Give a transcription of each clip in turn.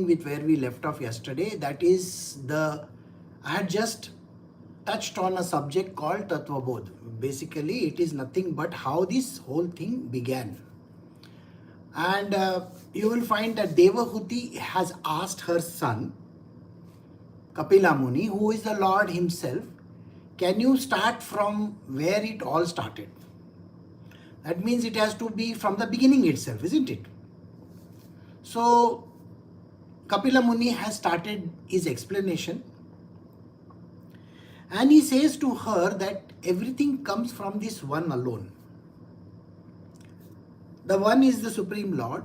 with where we left off yesterday. That is I had just touched on a subject called Tatvabodh. Basically, it is nothing but how this whole thing began. And you will find that Devahuti has asked her son, Kapila Muni, who is the Lord himself, can you start from where it all started? That means it has to be from the beginning itself, isn't it? So, Kapila Muni has started his explanation, and he says to her that everything comes from this one alone. The one is the Supreme Lord,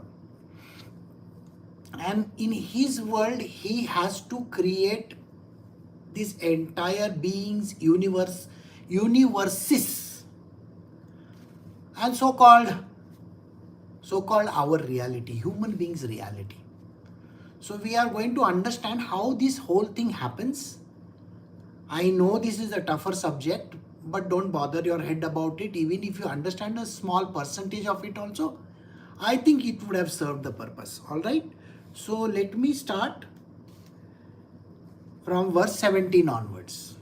and in his world he has to create this entire beings, universes, and so-called our reality, human beings' reality. So we are going to understand how this whole thing happens. I know this is a tougher subject, but don't bother your head about it. Even if you understand a small percentage of it also, I think it would have served the purpose. All right. So let me start from verse 17 onwards.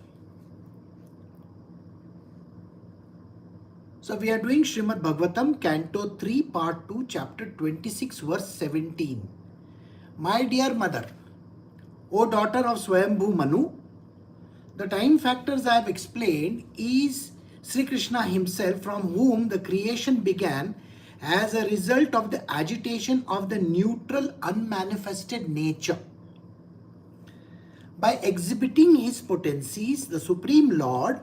So we are doing Srimad Bhagavatam, Canto 3, Part 2, Chapter 26, verse 17. My dear mother, O daughter of Swayambhu Manu, the time factors I have explained is Sri Krishna himself, from whom the creation began as a result of the agitation of the neutral unmanifested nature. By exhibiting his potencies, the Supreme Lord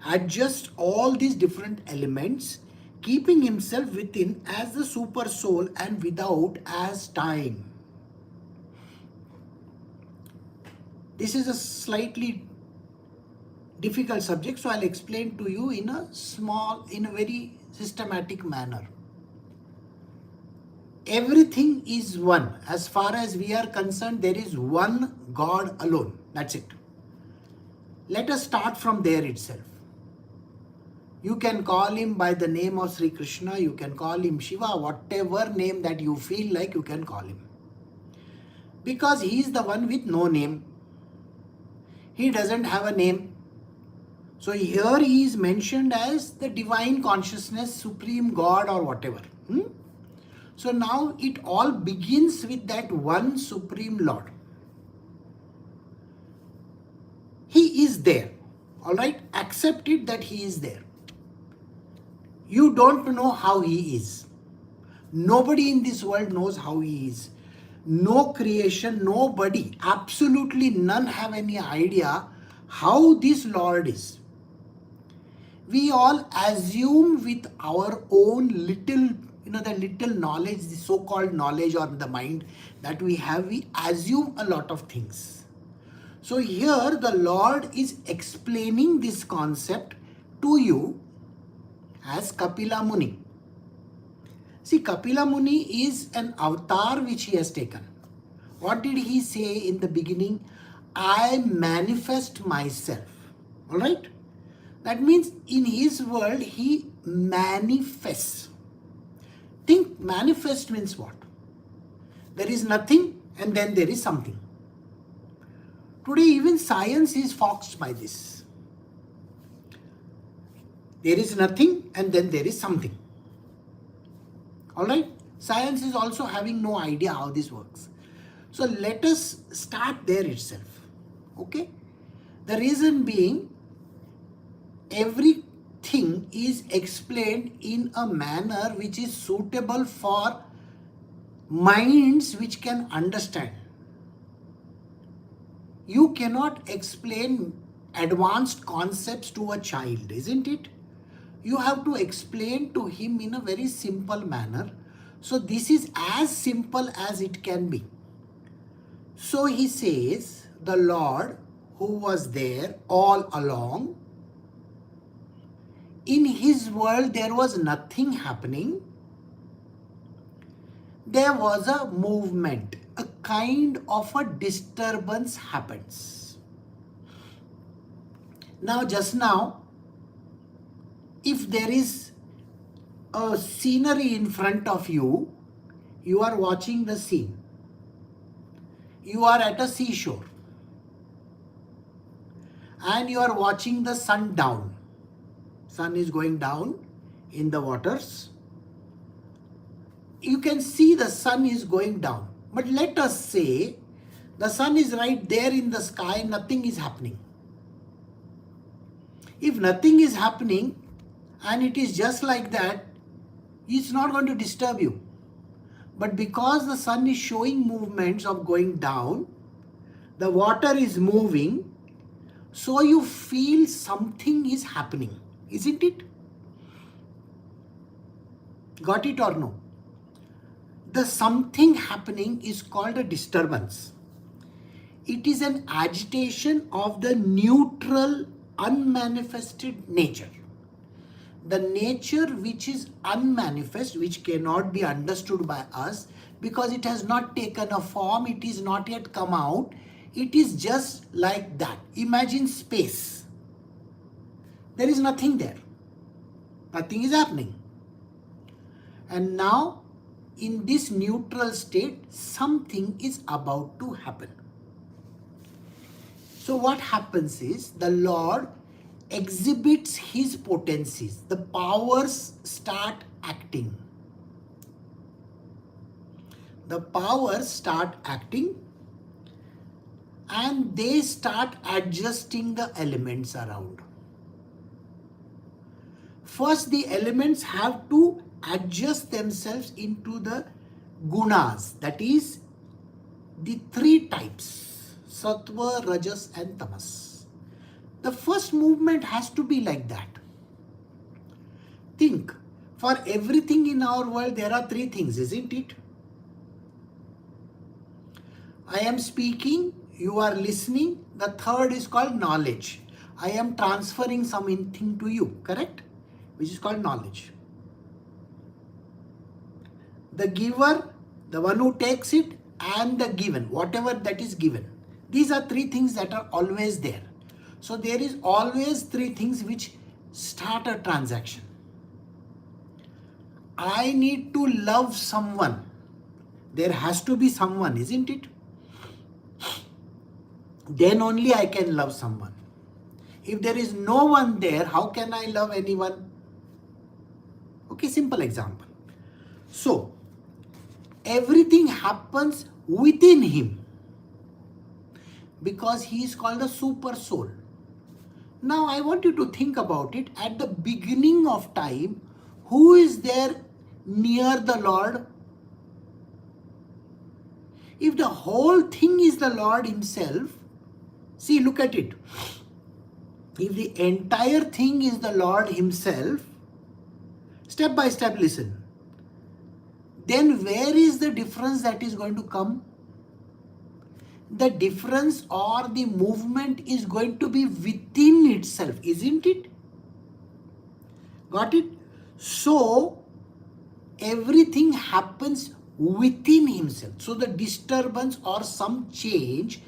adjusts all these different elements, keeping himself within as the super soul and without as time. This is a slightly difficult subject, so I'll explain to you in a very systematic manner. Everything is one. As far as we are concerned, there is one God alone. That's it. Let us start from there itself. You can call him by the name of Sri Krishna, you can call him Shiva, whatever name that you feel like you can call him. Because he is the one with no name. He doesn't have a name. So here he is mentioned as the divine consciousness, supreme God or whatever. So now it all begins with that one Supreme Lord. He is there. Alright, accept it that he is there. You don't know how he is. Nobody in this world knows how he is. No creation, nobody, absolutely none have any idea how this Lord is. We all assume with our own little, the little knowledge, the so-called knowledge or the mind that we have, we assume a lot of things. So here the Lord is explaining this concept to you as Kapila Muni. See, Kapila Muni is an avatar which he has taken. What did he say in the beginning? I manifest myself. Alright? That means in his world he manifests. Think manifest means what? There is nothing and then there is something. Today even science is foxed by this. There is nothing and then there is something. Alright? Science is also having no idea how this works. So let us start there itself. Okay? The reason being, everything is explained in a manner which is suitable for minds which can understand. You cannot explain advanced concepts to a child, isn't it? You have to explain to him in a very simple manner. So this is as simple as it can be. So he says, the Lord who was there all along, in his world there was nothing happening. There was a movement, a kind of a disturbance happens. Now just now, if there is a scenery in front of you, you are watching the scene. You are at a seashore and you are watching the sun down. Sun is going down in the waters. You can see the sun is going down. But let us say the sun is right there in the sky, nothing is happening. If nothing is happening and it is just like that, it's not going to disturb you. But because the sun is showing movements of going down, the water is moving, so you feel something is happening, isn't it? Got it or no? The something happening is called a disturbance. It is an agitation of the neutral, unmanifested nature. The nature which is unmanifest, which cannot be understood by us because it has not taken a form, it is not yet come out. It is just like that. Imagine space. There is nothing there. Nothing is happening. And now, in this neutral state, something is about to happen. So what happens is the Lord exhibits his potencies. The powers start acting. The powers start acting and they start adjusting the elements around. First, the elements have to adjust themselves into the gunas, that is the three types, sattva, rajas and tamas. The first movement has to be like that. Think, for everything in our world there are three things, isn't it? I am speaking, you are listening. The third is called knowledge. I am transferring something to you, correct? Which is called knowledge. The giver, the one who takes it, and the given, whatever that is given. These are three things that are always there. So there is always three things which start a transaction. I need to love someone. There has to be someone, isn't it? Then only I can love someone. If there is no one there, how can I love anyone? Okay, simple example. So, everything happens within him because he is called the super soul. Now, I want you to think about it. At the beginning of time, who is there near the Lord? If the whole thing is the Lord himself, see, look at it. If the entire thing is the Lord himself, step by step listen. Then where is the difference that is going to come? The difference or the movement is going to be within itself, isn't it? Got it? So, everything happens within himself. So, the disturbance or some change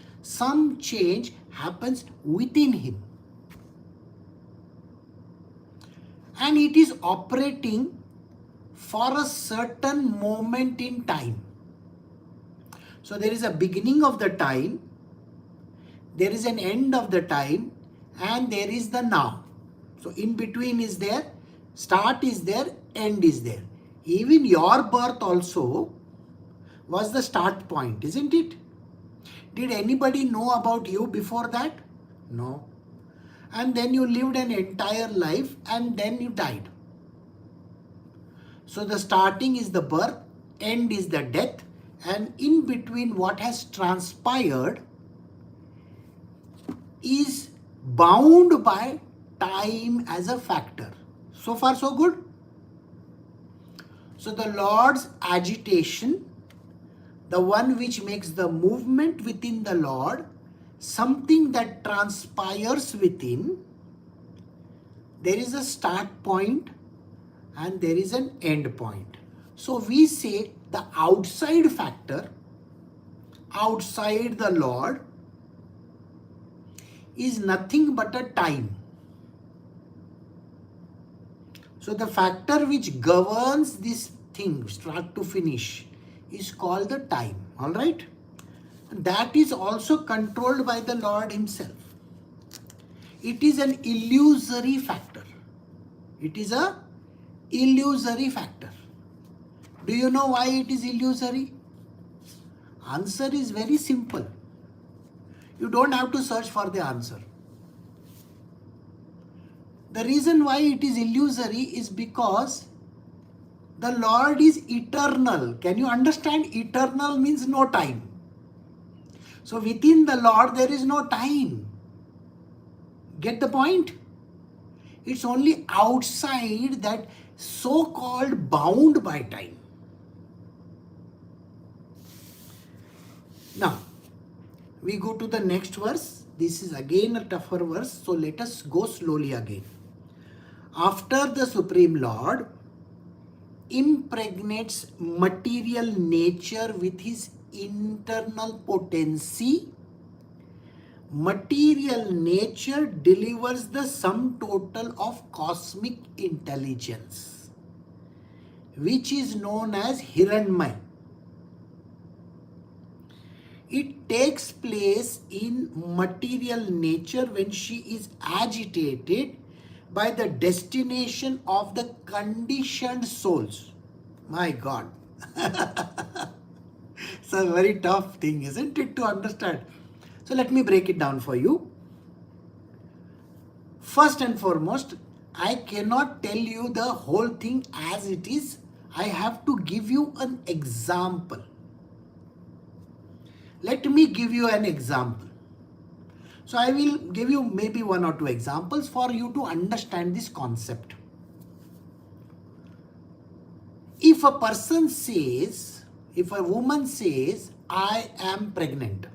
happens within him. And it is operating for a certain moment in time. So there is a beginning of the time, there is an end of the time, and there is the now. So in between is there, start is there, end is there. Even your birth also was the start point, isn't it? Did anybody know about you before that? No. And then you lived an entire life and then you died. So the starting is the birth, end is the death, and in between what has transpired is bound by time as a factor. So far so good? So the Lord's agitation, the one which makes the movement within the Lord, something that transpires within, there is a start point and there is an end point. So we say the outside factor, outside the Lord, is nothing but a time. So the factor which governs this thing, start to finish, is called the time. Alright? that is also controlled by the Lord himself. It is an illusory factor. It is a illusory factor. Do you know why it is illusory? Answer is very simple. You don't have to search for the answer. The reason why it is illusory is because the Lord is eternal. Can you understand? Eternal means no time. So within the Lord there is no time. Get the point? It's only outside that so-called bound by time. Now, we go to the next verse. This is again a tougher verse. So let us go slowly again. After the Supreme Lord impregnates material nature with his internal potency, material nature delivers the sum total of cosmic intelligence, which is known as Hiranmaya. It takes place in material nature when she is agitated by the destination of the conditioned souls. My God. It's a very tough thing, isn't it, to understand? So let me break it down for you. First and foremost, I cannot tell you the whole thing as it is. I have to give you an example. Let me give you an example. So I will give you maybe one or two examples for you to understand this concept. If a person says, if a woman says, I am pregnant,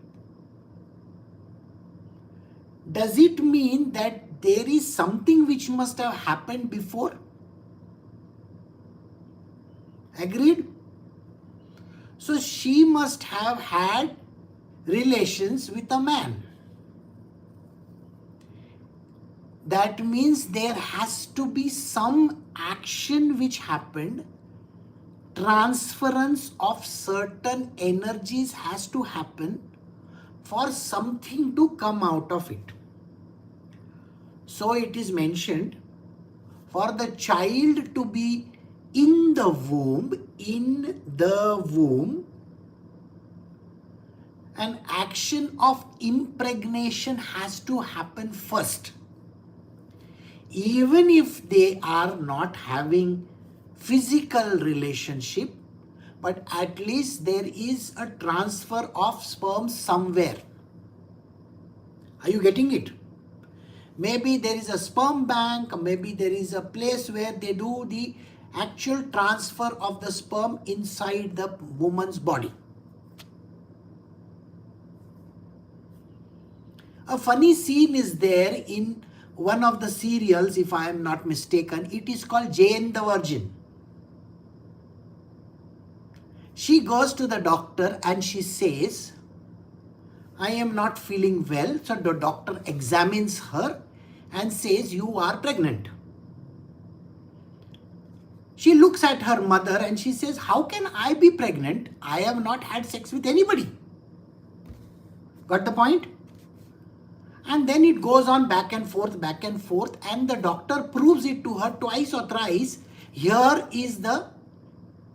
does it mean that there is something which must have happened before? Agreed? So she must have had relations with a man. That means there has to be some action which happened. Transference of certain energies has to happen for something to come out of it. So it is mentioned, for the child to be in the womb, an action of impregnation has to happen first. Even if they are not having physical relationship, but at least there is a transfer of sperm somewhere. Are you getting it? Maybe there is a sperm bank, maybe there is a place where they do the actual transfer of the sperm inside the woman's body. A funny scene is there in one of the serials, if I am not mistaken. It is called Jane the Virgin. She goes to the doctor and she says, I am not feeling well. So the doctor examines her and says, you are pregnant. She looks at her mother and she says, how can I be pregnant? I have not had sex with anybody. Got the point? And then it goes on back and forth, and the doctor proves it to her twice or thrice. Here is the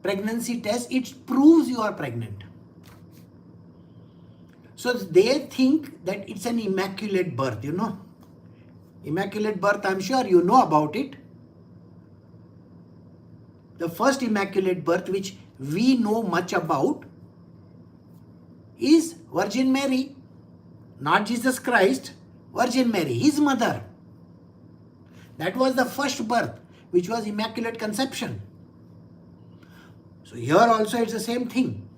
pregnancy test. It proves you are pregnant. So they think that it's an immaculate birth, you know. Immaculate birth, I'm sure you know about it. The first immaculate birth which we know much about is Virgin Mary, not Jesus Christ. Virgin Mary, his mother. That was the first birth, which was immaculate conception. So here also it's the same thing.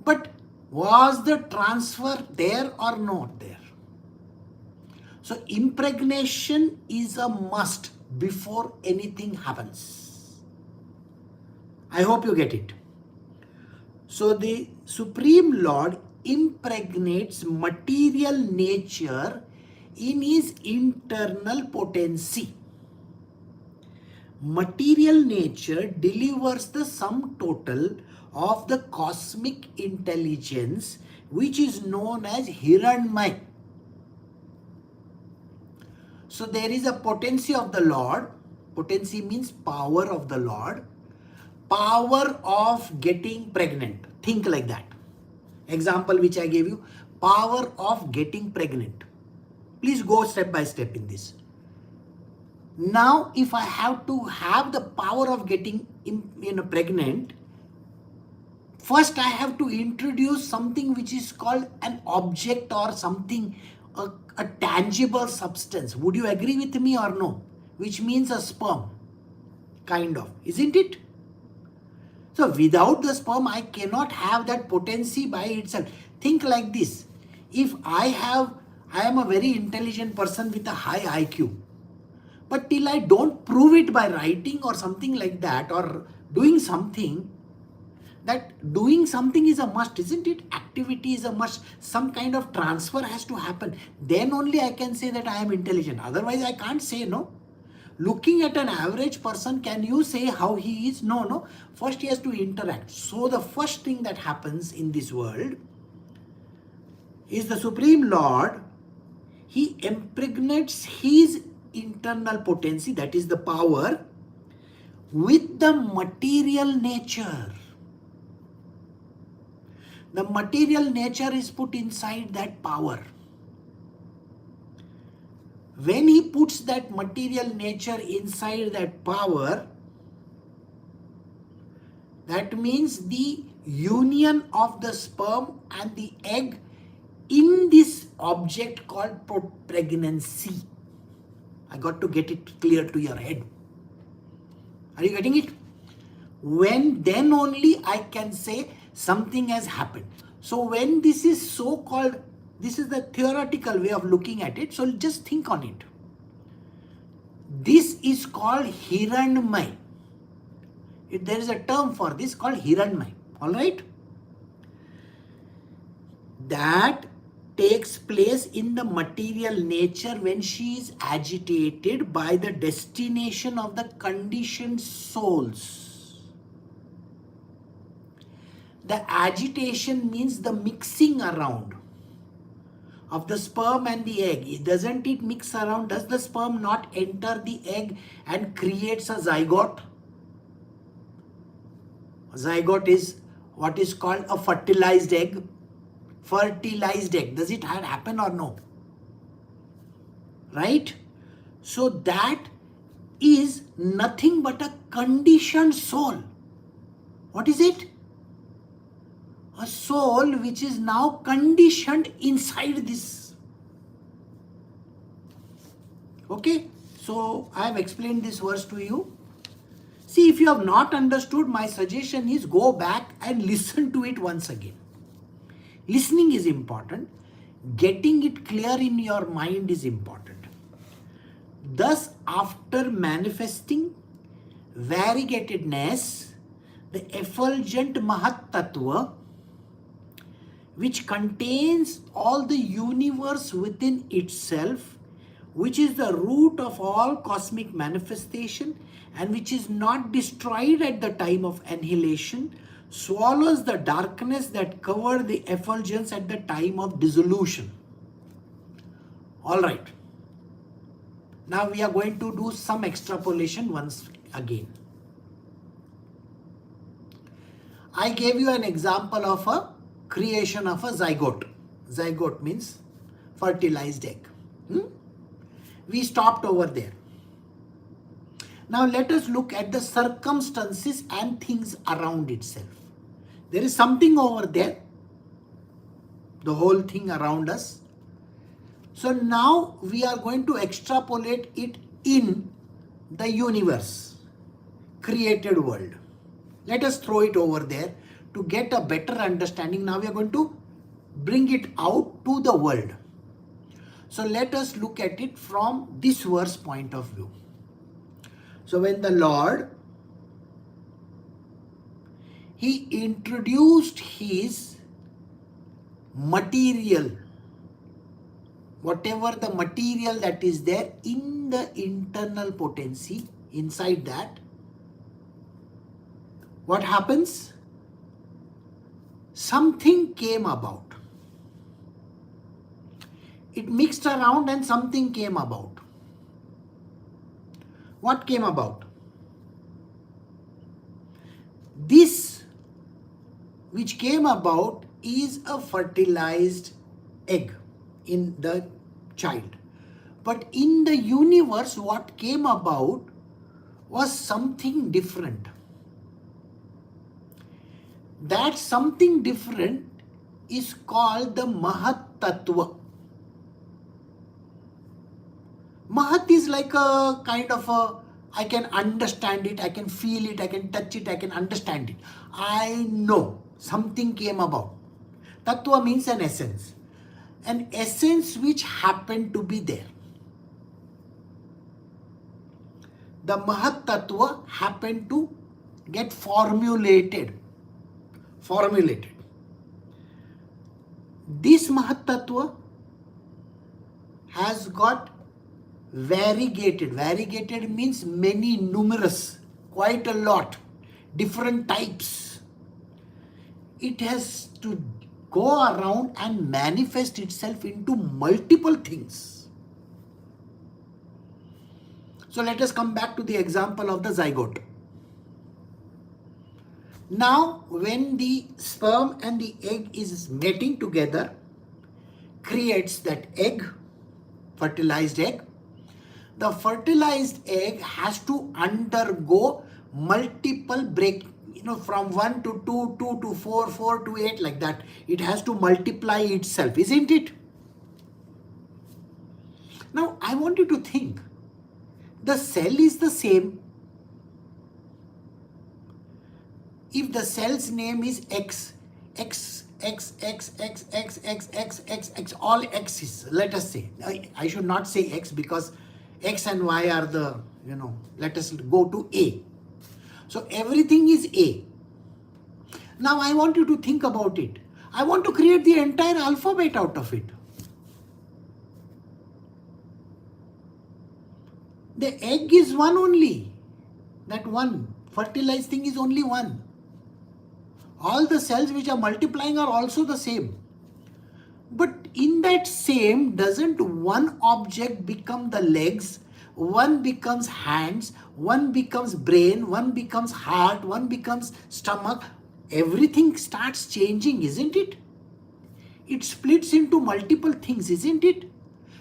But was the transfer there or not there? So impregnation is a must before anything happens. I hope you get it. So the Supreme Lord impregnates material nature in his internal potency. Material nature delivers the sum total of the cosmic intelligence, which is known as Hiranmay. So there is a potency of the Lord. Potency means power of the Lord. Power of getting pregnant. Think like that. Example which I gave you. Power of getting pregnant. Please go step by step in this. Now, if I have to have the power of getting pregnant, first I have to introduce something which is called an object or something, a tangible substance. Would you agree with me or no? Which means a sperm, kind of, isn't it? So without the sperm, I cannot have that potency by itself. Think like this. If I am a very intelligent person with a high IQ. But till I don't prove it by writing or something like that, or doing something, that doing something is a must, isn't it? Activity is a must. Some kind of transfer has to happen. Then only I can say that I am intelligent. Otherwise, I can't say, no. Looking at an average person, can you say how he is? No, no. First, he has to interact. So the first thing that happens in this world is the Supreme Lord, he impregnates his internal potency, that is the power, with the material nature. The material nature is put inside that power. When he puts that material nature inside that power, that means the union of the sperm and the egg in this object called pregnancy. I got to get it clear to your head. Are you getting it? Then only I can say something has happened. So when this is so called, this is the theoretical way of looking at it. So just think on it. This is called Hiranmay. There is a term for this called Hiranmay. Alright? That takes place in the material nature when she is agitated by the destination of the conditioned souls. The agitation means the mixing around of the sperm and the egg. Doesn't it mix around? Does the sperm not enter the egg and creates a zygote? A zygote is what is called a fertilized egg. Fertilized egg. Does it happen or no? Right? So that is nothing but a conditioned soul. What is it? A soul which is now conditioned inside this. Okay? So I have explained this verse to you. See, if you have not understood, my suggestion is go back and listen to it once again. Listening is important. Getting it clear in your mind is important. Thus, after manifesting variegatedness, the effulgent Mahat Tattva, which contains all the universe within itself, which is the root of all cosmic manifestation and which is not destroyed at the time of annihilation, swallows the darkness that covered the effulgence at the time of dissolution. Alright. Now we are going to do some extrapolation once again. I gave you an example of a creation of a zygote. Zygote means fertilized egg. We stopped over there. Now let us look at the circumstances and things around itself. There is something over there, the whole thing around us. So now we are going to extrapolate it in the universe, created world. Let us throw it over there to get a better understanding. Now we are going to bring it out to the world. So let us look at it from this verse point of view. So when the Lord, he introduced his material, whatever the material that is there in the internal potency, inside that, what happens? Something came about. It mixed around and something came about. What came about? This which came about is a fertilized egg in the child. But in the universe, what came about was something different. That something different is called the Mahat Tattva. Mahat is like a kind of a, I can understand it, I can feel it, I can touch it, I can understand it. I know something came about. Tattva means an essence which happened to be there. The Mahat Tattva happened to get formulated. This Mahat Tattva has got variegated. Variegated means many, numerous, quite a lot, different types. It has to go around and manifest itself into multiple things. So let us come back to the example of the zygote. Now, when the sperm and the egg is mating together, creates that egg, fertilized egg. The fertilized egg has to undergo multiple break, from 1 to 2, 2 to 4, 4 to 8, like that. It has to multiply itself, isn't it? Now, I want you to think. The cell is the same. If the cell's name is X, all X's, let us say. I should not say X because X and Y are the, let us go to A. So everything is A. Now I want you to think about it. I want to create the entire alphabet out of it. The egg is one only. That one fertilized thing is only one. All the cells which are multiplying are also the same. But in that same, doesn't one object become the legs, one becomes hands, one becomes brain, one becomes heart, one becomes stomach? Everything starts changing, isn't it? It splits into multiple things, isn't it?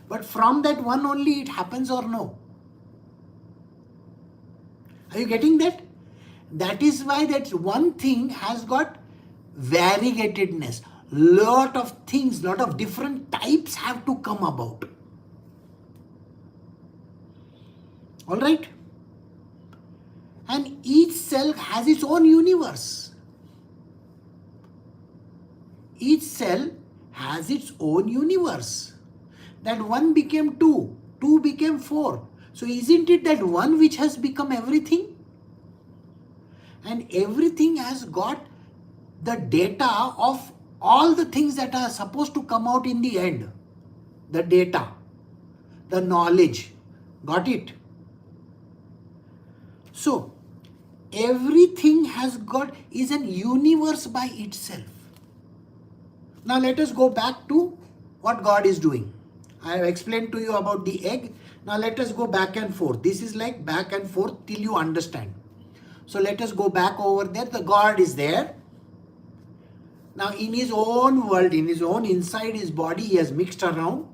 But from that one only it happens, or no? Are you getting that? That is why that one thing has got variegatedness. Lot of things, lot of different types have to come about. All right? And each cell has its own universe. Each cell has its own universe. That one became 2, 2 became 4. So isn't it that one which has become everything? And everything has got the data of all the things that are supposed to come out in the end. The data, the knowledge. Got it? So, everything is an universe by itself. Now let us go back to what God is doing. I have explained to you about the egg. Now let us go back and forth. This is like back and forth till you understand. So let us go back over there. The God is there. Now in his own world, in his own inside his body, he has mixed around.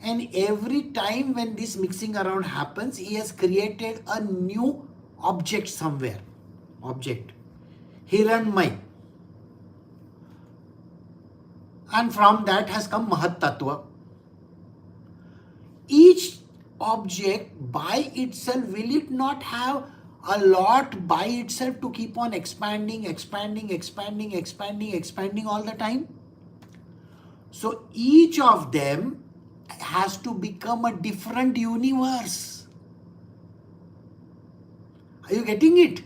And every time when this mixing around happens, he has created a new object somewhere. Object. Hiranmay. And from that has come Mahat Tattva. Each object by itself, will it not have a lot by itself to keep on expanding all the time? So each of them has to become a different universe. Are you getting it?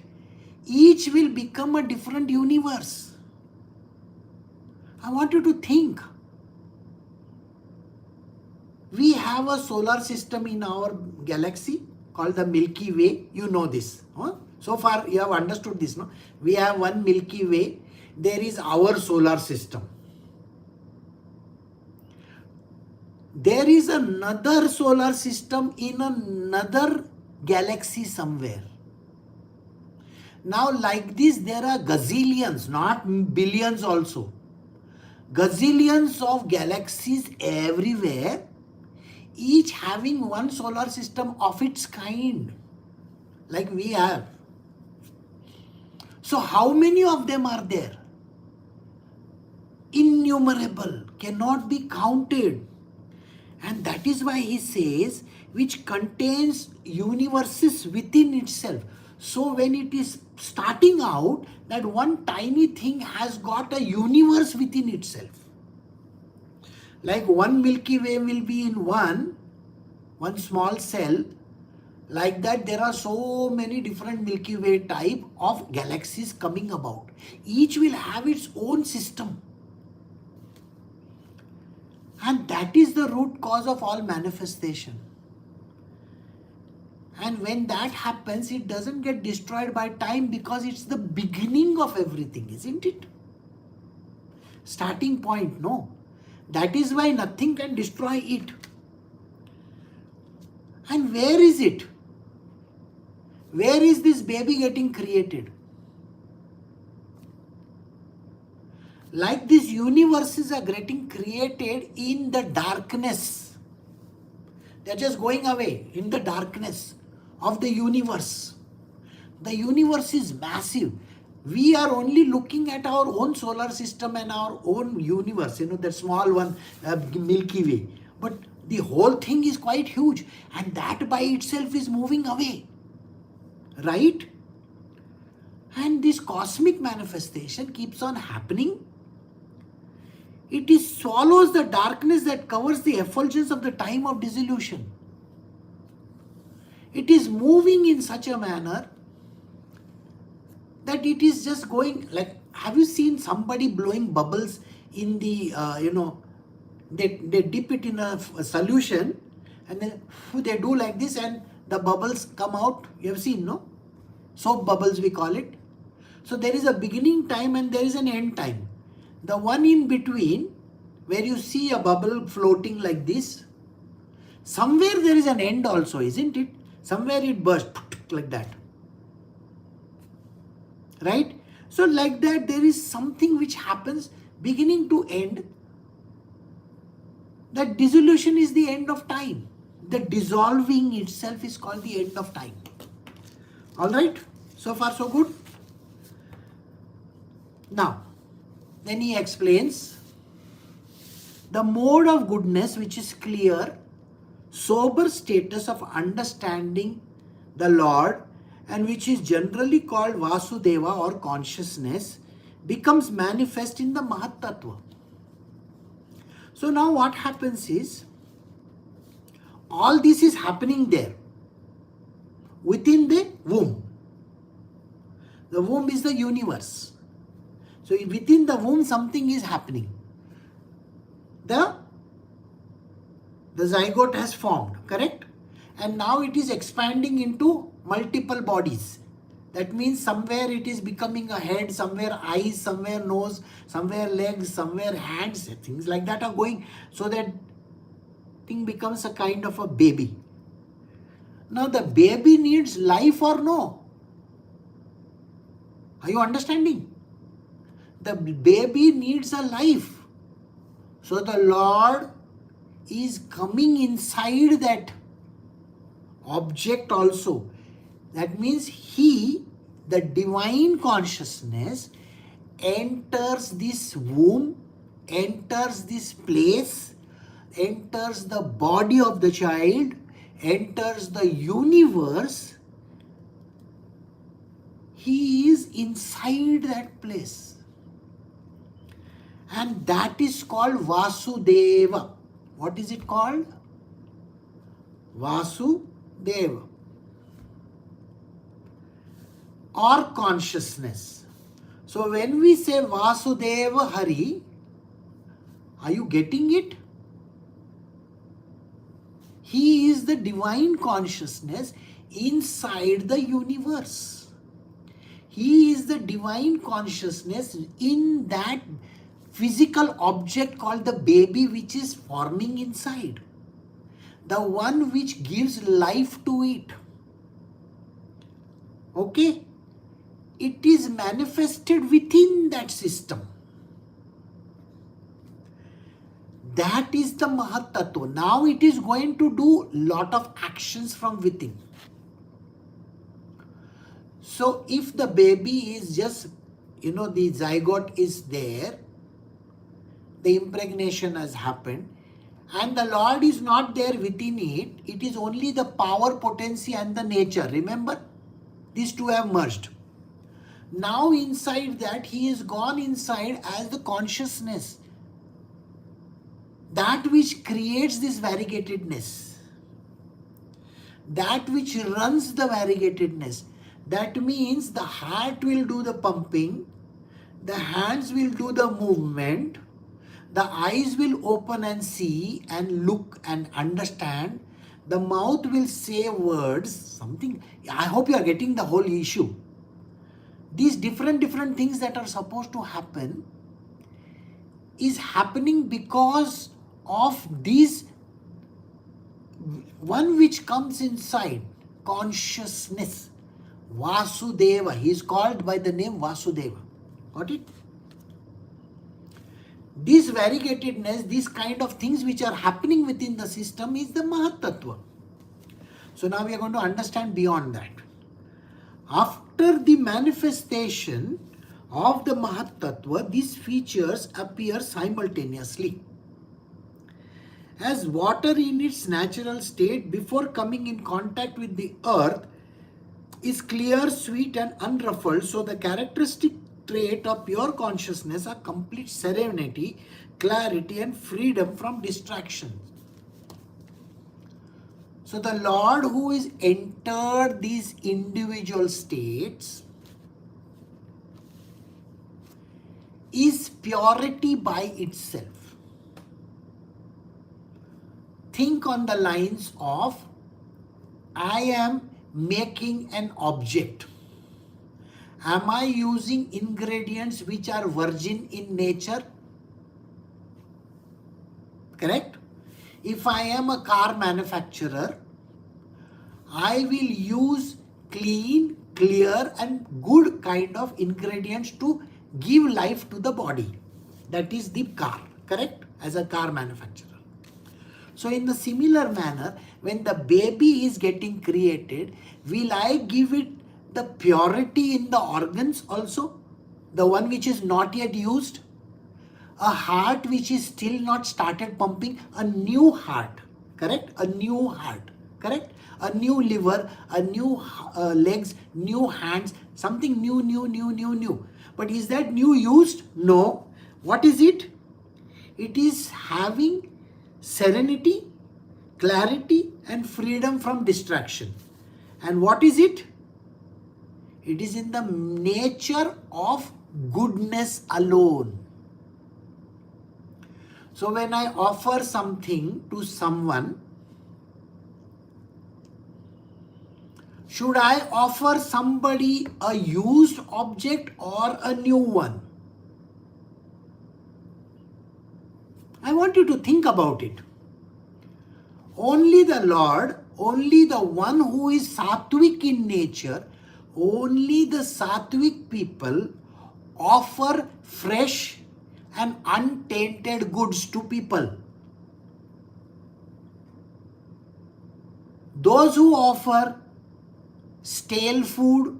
Each will become a different universe. I want you to think. We have a solar system in our galaxy called the Milky Way. You know this. Huh? So far you have understood this. No? We have one Milky Way. There is our solar system. There is another solar system in another galaxy somewhere. Now like this there are gazillions, not billions also. Gazillions of galaxies everywhere, each having one solar system of its kind, like we have. So how many of them are there? Innumerable, cannot be counted. And that is why he says, which contains universes within itself. So when it is starting out, that one tiny thing has got a universe within itself. Like one Milky Way will be in one small cell. Like that there are so many different Milky Way type of galaxies coming about. Each will have its own system. And that is the root cause of all manifestation. And when that happens, it doesn't get destroyed by time because it's the beginning of everything, isn't it? Starting point, no. That is why nothing can destroy it. And where is it? Where is this baby getting created? Like these universes are getting created in the darkness. They're just going away in the darkness of the universe. The universe is massive. We are only looking at our own solar system and our own universe, that small one, Milky Way. But the whole thing is quite huge, and that by itself is moving away. Right? And this cosmic manifestation keeps on happening. It swallows the darkness that covers the effulgence of the time of dissolution. It is moving in such a manner that it is just going like, have you seen somebody blowing bubbles in the, they dip it in a solution and then they do like this and the bubbles come out. You have seen, no? Soap bubbles we call it. So there is a beginning time and there is an end time. The one in between, where you see a bubble floating like this, somewhere there is an end also, isn't it? Somewhere it bursts like that. Right? So like that there is something which happens beginning to end. That dissolution is the end of time. The dissolving itself is called the end of time. Alright? So far so good? Now, then he explains the mode of goodness which is clear, sober status of understanding the Lord and which is generally called Vasudeva or consciousness becomes manifest in the Mahatattva. So now what happens is, all this is happening there within the womb. The womb is the universe. So within the womb something is happening. The zygote has formed, correct? And now it is expanding into multiple bodies. That means somewhere it is becoming a head, somewhere eyes, somewhere nose, somewhere legs, somewhere hands, things like that are going, so that thing becomes a kind of a baby. Now the baby needs life or no? Are you understanding? The baby needs a life. So the Lord is coming inside that object also. That means he, the divine consciousness, enters this womb, enters this place, enters the body of the child, enters the universe. He is inside that place. And that is called Vasudeva. What is it called? Vasudeva. Or consciousness. So when we say Vasudeva Hari, are you getting it? He is the divine consciousness inside the universe. He is the divine consciousness in that physical object called the baby which is forming inside. The one which gives life to it. Okay? It is manifested within that system. That is the Mahat Tattva. Now it is going to do lot of actions from within. So if the baby is just, the zygote is there, the impregnation has happened, and the Lord is not there within it, it is only the power, potency and the nature. Remember? These two have merged. Now inside that, he is gone inside as the consciousness. That which creates this variegatedness. That which runs the variegatedness. That means the heart will do the pumping, the hands will do the movement, the eyes will open and see and look and understand, the mouth will say words, something. I hope you are getting the whole issue. These different things that are supposed to happen is happening because of this one which comes inside, consciousness. Vasudeva. He is called by the name Vasudeva. Got it? This variegatedness, these kind of things which are happening within the system is the Mahat Tattva. So now we are going to understand beyond that. After the manifestation of the Mahat Tattva, these features appear simultaneously. As water in its natural state before coming in contact with the earth is clear, sweet and unruffled, so the characteristic trait of pure consciousness are complete serenity, clarity and freedom from distraction. So the Lord who is entered these individual states is purity by itself. Think on the lines of, I am making an object. Am I using ingredients which are virgin in nature? Correct? If I am a car manufacturer, I will use clean, clear and good kind of ingredients to give life to the body. That is the car, correct? As a car manufacturer. So in the similar manner, when the baby is getting created, will I give it the purity in the organs also? The one which is not yet used? A heart which is still not started pumping? A new heart, correct? A new heart, correct? A new liver, a new legs, new hands, something new. But is that new used? No. What is it? It is having serenity, clarity and freedom from distraction. And what is it? It is in the nature of goodness alone. So when I offer something to someone, should I offer somebody a used object or a new one? I want you to think about it. Only the Lord, only the one who is sattvic in nature, only the sattvic people offer fresh and untainted goods to people. Those who offer stale food,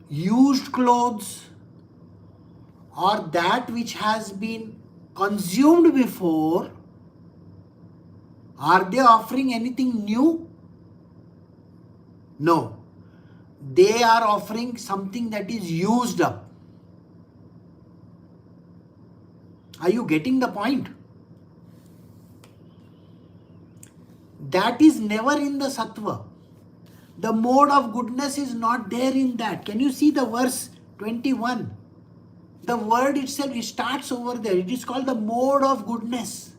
used clothes, or that which has been consumed before, are they offering anything new? No. They are offering something that is used up. Are you getting the point? That is never in the sattva. The mode of goodness is not there in that. Can you see the verse 21? The word itself, it starts over there. It is called the mode of goodness.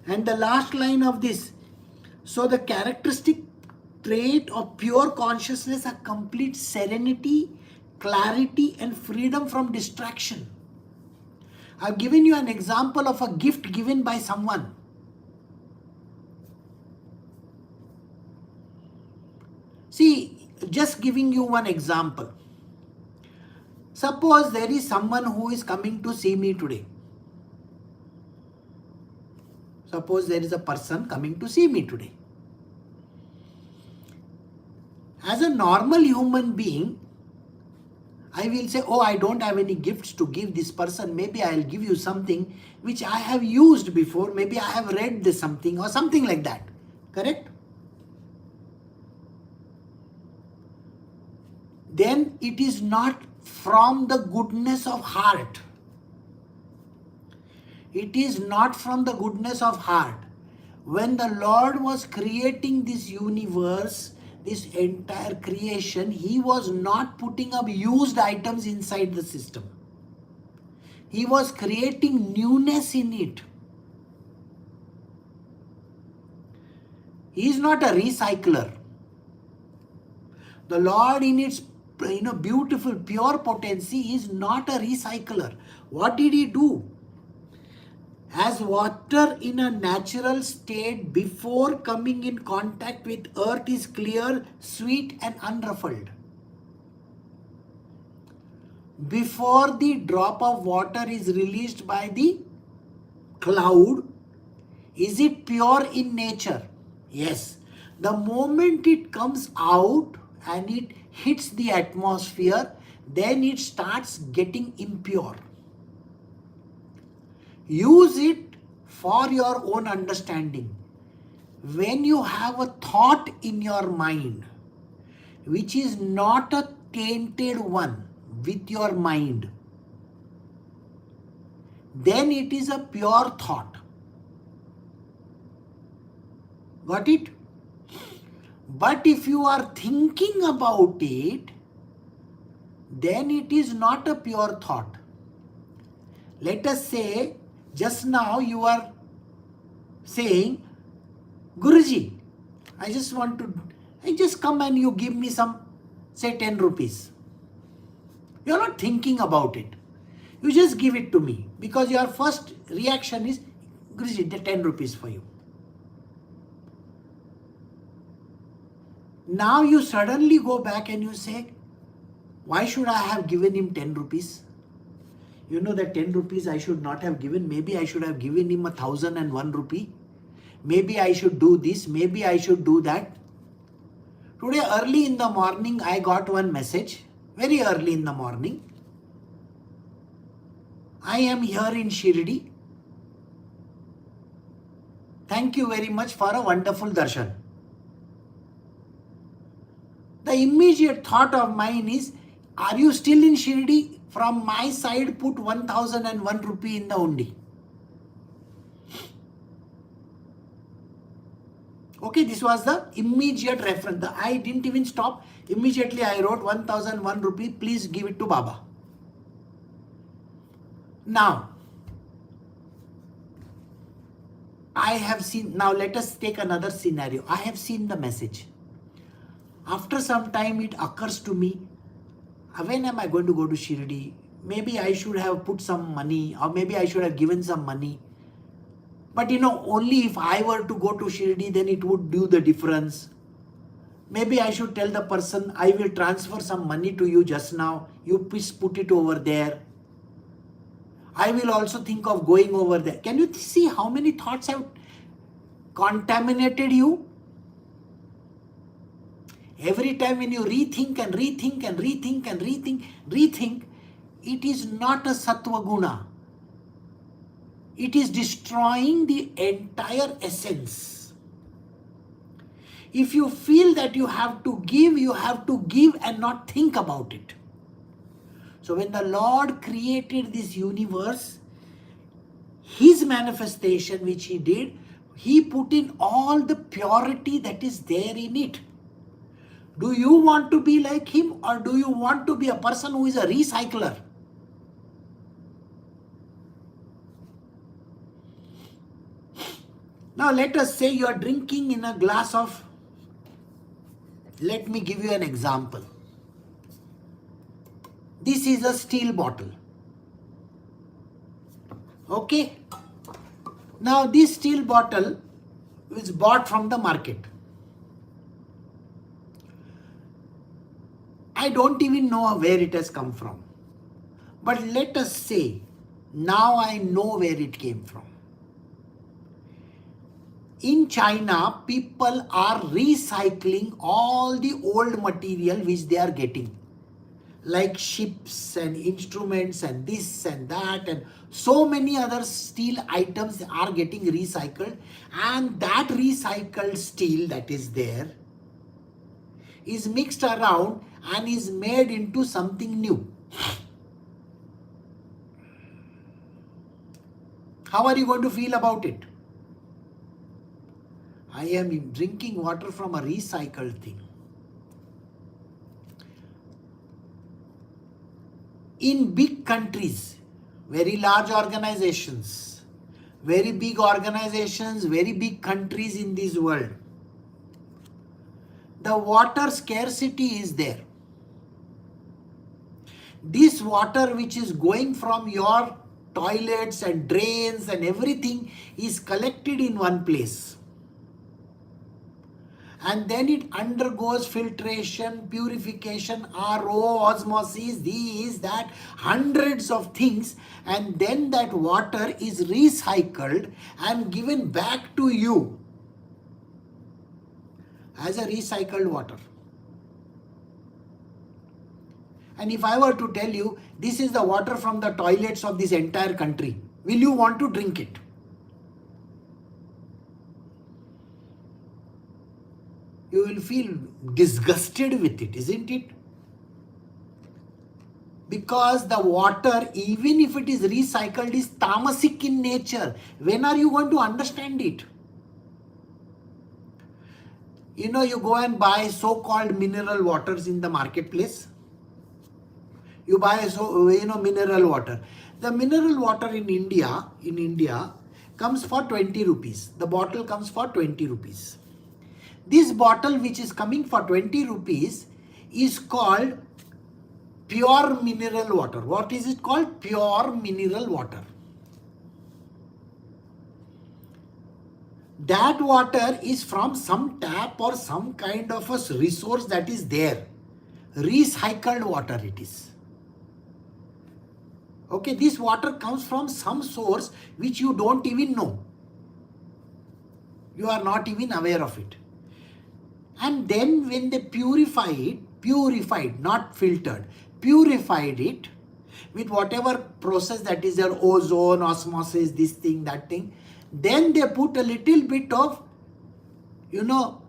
And the last line of this. So the characteristic trait of pure consciousness are complete serenity, clarity and freedom from distraction. I've given you an example of a gift given by someone. See, just giving you one example. Suppose there is someone who is coming to see me today. Suppose there is a person coming to see me today. As a normal human being, I will say, oh, I don't have any gifts to give this person. Maybe I'll give you something which I have used before. Maybe I have read this something or something like that. Correct? Then it is not from the goodness of heart. It is not from the goodness of heart. When the Lord was creating this universe, this entire creation, He was not putting up used items inside the system. He was creating newness in it. He is not a recycler. The Lord in its beautiful pure potency is not a recycler. What did He do? As water in a natural state before coming in contact with earth is clear, sweet and unruffled. Before the drop of water is released by the cloud, is it pure in nature? Yes. The moment it comes out and it hits the atmosphere, then it starts getting impure. Use it for your own understanding. When you have a thought in your mind, which is not a tainted one with your mind, then it is a pure thought. Got it? But if you are thinking about it, then it is not a pure thought. Let us say, just now you are saying, Guruji, I just come and you give me some, say 10 rupees. You are not thinking about it. You just give it to me because your first reaction is, Guruji, the 10 rupees for you. Now you suddenly go back and you say, why should I have given him 10 rupees? You know that 10 rupees I should not have given. Maybe I should have given him 1,001 rupee. Maybe I should do this. Maybe I should do that. Today early in the morning I got one message. Very early in the morning. I am here in Shirdi. Thank you very much for a wonderful darshan. The immediate thought of mine is, are you still in Shirdi? From my side, put 1,001 rupee in the undi. Okay, this was the immediate reference. I didn't even stop. Immediately I wrote 1,001 rupee. Please give it to Baba. Now, I have seen, now let us take another scenario. I have seen the message. After some time it occurs to me, when am I going to go to Shirdi? Maybe I should have put some money, or maybe I should have given some money. But only if I were to go to Shirdi, then it would do the difference. Maybe I should tell the person, I will transfer some money to you just now. You please put it over there. I will also think of going over there. Can you see how many thoughts have contaminated you? Every time when you rethink and rethink and rethink and rethink, it is not a sattva guna. It is destroying the entire essence. If you feel that you have to give and not think about it. So when the Lord created this universe, His manifestation which He did, He put in all the purity that is there in it. Do you want to be like Him, or do you want to be a person who is a recycler? Now let us say you are drinking in a glass of, let me give you an example. This is a steel bottle. Okay. Now this steel bottle is bought from the market. I don't even know where it has come from. But let us say, now I know where it came from. In China, people are recycling all the old material which they are getting, like ships and instruments and this and that, and so many other steel items are getting recycled, and that recycled steel that is there is mixed around and is made into something new. How are you going to feel about it? I am drinking water from a recycled thing. In big countries, very large organizations, very big organizations, very big countries in this world, the water scarcity is there. This water which is going from your toilets and drains and everything is collected in one place. And then it undergoes filtration, purification, RO, osmosis, this, that, hundreds of things, and then that water is recycled and given back to you as a recycled water. And if I were to tell you, this is the water from the toilets of this entire country, will you want to drink it? You will feel disgusted with it, isn't it? Because the water, even if it is recycled, is tamasic in nature. When are you going to understand it? You know, you go and buy so-called mineral waters in the marketplace. You buy mineral water. The mineral water in India comes for 20 rupees. The bottle comes for 20 rupees. This bottle which is coming for 20 rupees is called pure mineral water. What is it called? Pure mineral water. That water is from some tap or some kind of a resource that is there. Recycled water it is. Okay, this water comes from some source which you don't even know. You are not even aware of it. And then when they purified, not filtered, purified it with whatever process that is there, ozone, osmosis, this thing, that thing, then they put a little bit of,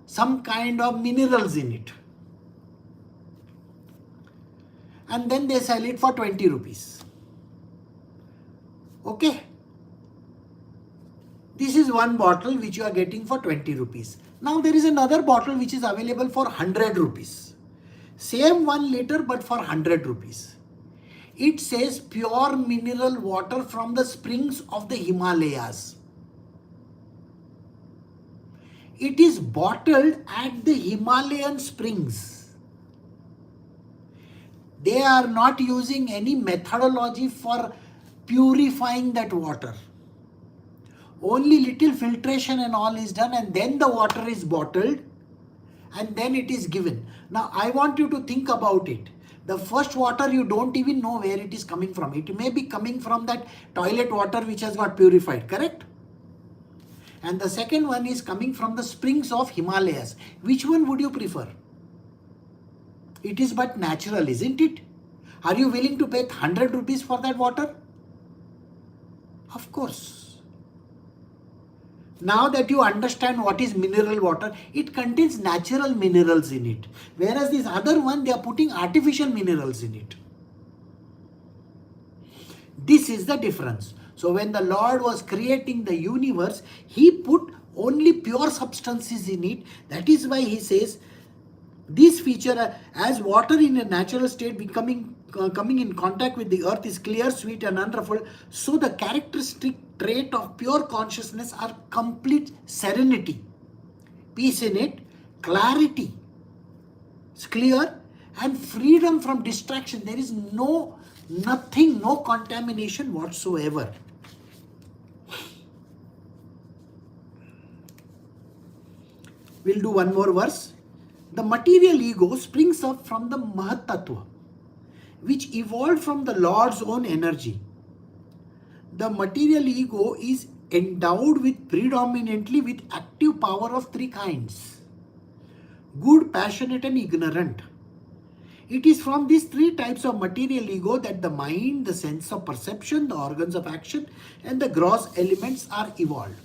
some kind of minerals in it. And then they sell it for 20 rupees. Okay. This is one bottle which you are getting for 20 rupees. Now there is another bottle which is available for 100 rupees. Same 1 liter but for 100 rupees. It says pure mineral water from the springs of the Himalayas. It is bottled at the Himalayan springs. They are not using any methodology for purifying that water. Only little filtration and all is done, and then the water is bottled and then it is given. Now I want you to think about it. The first water you don't even know where it is coming from. It may be coming from that toilet water which has got purified, correct? And the second one is coming from the springs of Himalayas. Which one would you prefer? It is but natural, isn't it? Are you willing to pay 100 rupees for that water? Of course. Now that you understand what is mineral water, it contains natural minerals in it. Whereas this other one, they are putting artificial minerals in it. This is the difference. So when the Lord was creating the universe, He put only pure substances in it. That is why He says, this feature, as water in a natural state coming in contact with the earth is clear, sweet and unruffled, so the characteristic trait of pure consciousness are complete serenity, peace in it, clarity, it's clear, and freedom from distraction. There is nothing, no contamination whatsoever. We'll do one more verse. The material ego springs up from the Mahat Tattva, which evolved from the Lord's own energy. The material ego is endowed with predominantly with active power of three kinds: good, passionate, and ignorant. It is from these three types of material ego that the mind, the sense of perception, the organs of action, and the gross elements are evolved.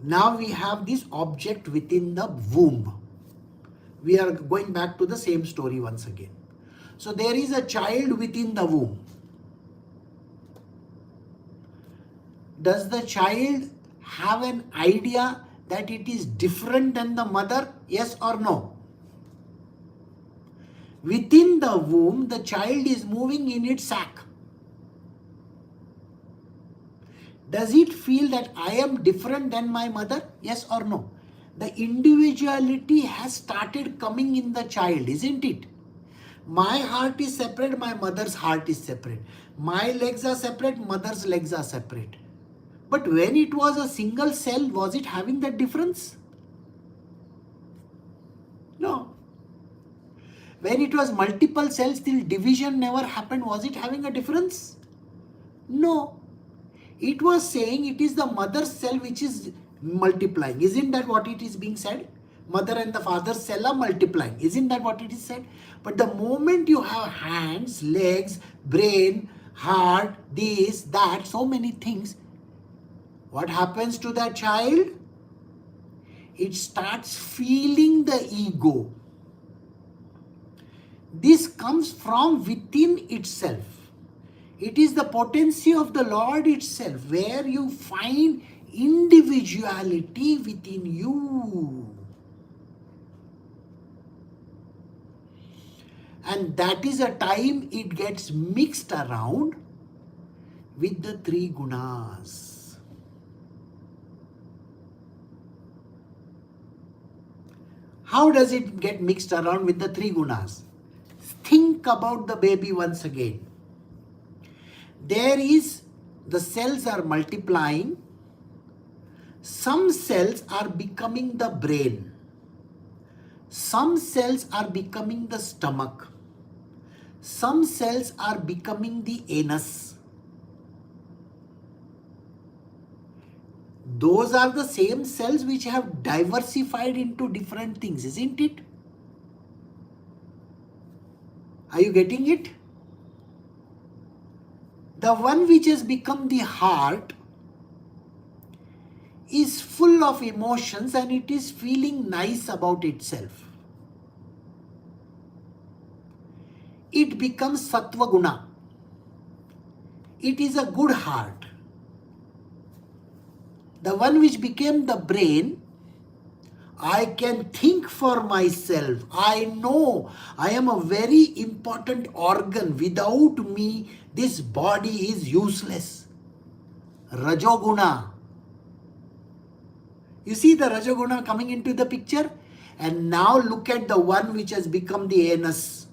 Now we have this object within the womb. We are going back to the same story once again. So there is a child within the womb. Does the child have an idea that it is different than the mother? Yes or no? Within the womb, the child is moving in its sac. Does it feel that I am different than my mother? Yes or no? The individuality has started coming in the child, isn't it? My heart is separate, my mother's heart is separate. My legs are separate, mother's legs are separate. But when it was a single cell, was it having that difference? No. When it was multiple cells till division never happened, was it having a difference? No. It was saying it is the mother's cell which is multiplying. Isn't that what it is being said? Mother and the father's cell are multiplying. Isn't that what it is said? But the moment you have hands, legs, brain, heart, this, that, so many things, what happens to that child? It starts feeling the ego. This comes from within itself. It is the potency of the Lord itself, where you find individuality within you. And that is a time it gets mixed around with the three gunas. How does it get mixed around with the three gunas? Think about the baby once again. There is, the cells are multiplying. Some cells are becoming the brain. Some cells are becoming the stomach. Some cells are becoming the anus. Those are the same cells which have diversified into different things, isn't it? Are you getting it? The one which has become the heart is full of emotions and it is feeling nice about itself. It becomes sattva guna. It is a good heart. The one which became the brain, I can think for myself. I know I am a very important organ. Without me, this body is useless. Rajoguna. You see the Rajoguna coming into the picture? And now look at the one which has become the anus.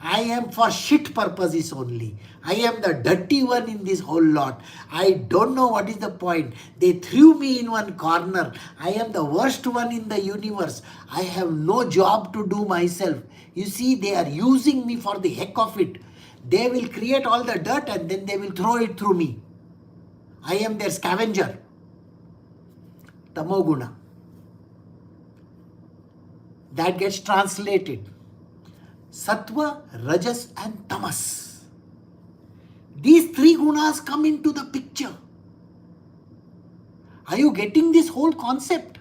I am for shit purposes only. I am the dirty one in this whole lot. I don't know what is the point. They threw me in one corner. I am the worst one in the universe. I have no job to do myself. You see, they are using me for the heck of it. They will create all the dirt and then they will throw it through me. I am their scavenger. Tamoguna. That gets translated. Sattva, Rajas and Tamas. These three gunas come into the picture. Are you getting this whole concept?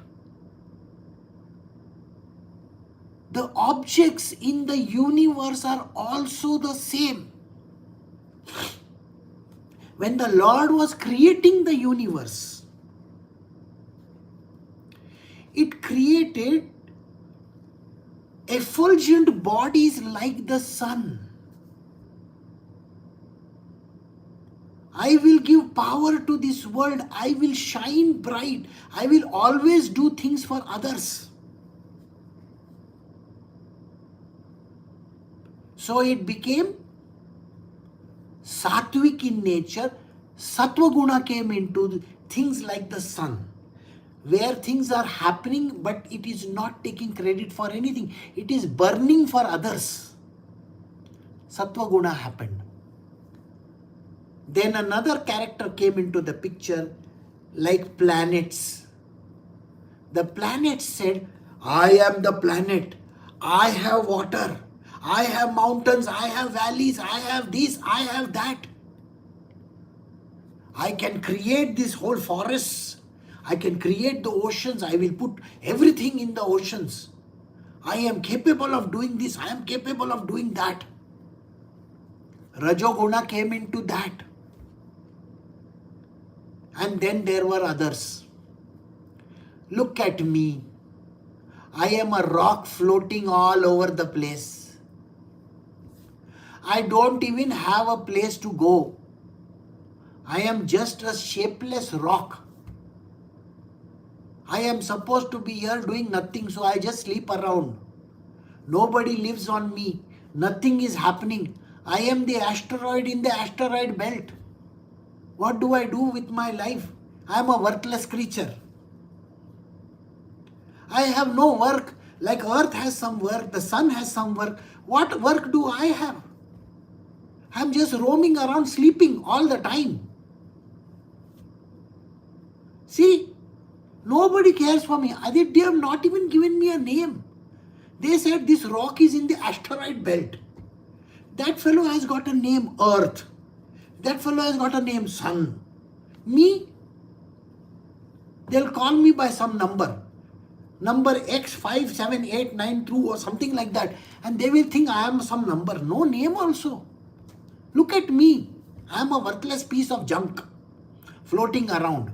The objects in the universe are also the same. When the Lord was creating the universe, it created effulgent bodies like the sun. I will give power to this world. I will shine bright. I will always do things for others. So it became sattvic in nature. Sattva guna came into things like the sun, where things are happening but it is not taking credit for anything. It is burning for others. Sattva guna happened. Then another character came into the picture like planets. The planets said, I am the planet. I have water. I have mountains. I have valleys. I have this. I have that. I can create this whole forests. I can create the oceans. I will put everything in the oceans. I am capable of doing this. I am capable of doing that. Rajoguna came into that. And then there were others. Look at me. I am a rock floating all over the place. I don't even have a place to go. I am just a shapeless rock. I am supposed to be here doing nothing, so I just sleep around. Nobody lives on me. Nothing is happening. I am the asteroid in the asteroid belt. What do I do with my life? I am a worthless creature. I have no work. Like earth has some work, the sun has some work. What work do I have? I am just roaming around sleeping all the time. See, nobody cares for me. They have not even given me a name. They said this rock is in the asteroid belt. That fellow has got a name, Earth. That fellow has got a name, Sun. Me, they'll call me by some number. Number X57892 or something like that. And they will think I am some number. No name also. Look at me. I am a worthless piece of junk floating around.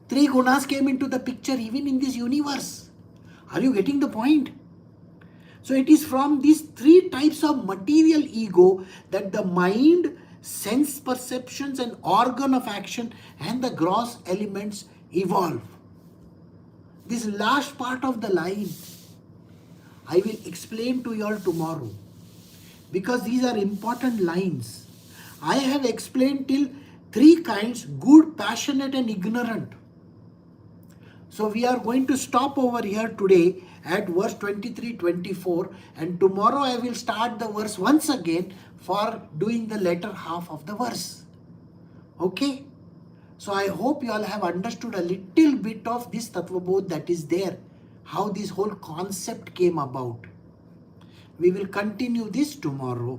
Three gunas came into the picture even in this universe. Are you getting the point? So it is from these three types of material ego that the mind, sense perceptions and organ of action and the gross elements evolve. This last part of the line, I will explain to you all tomorrow. Because these are important lines. I have explained till three kinds, good, passionate and ignorant. So we are going to stop over here today at verse 23-24 and tomorrow I will start the verse once again for doing the latter half of the verse. Okay? So I hope you all have understood a little bit of this Tatvabodh that is there, how this whole concept came about. We will continue this tomorrow.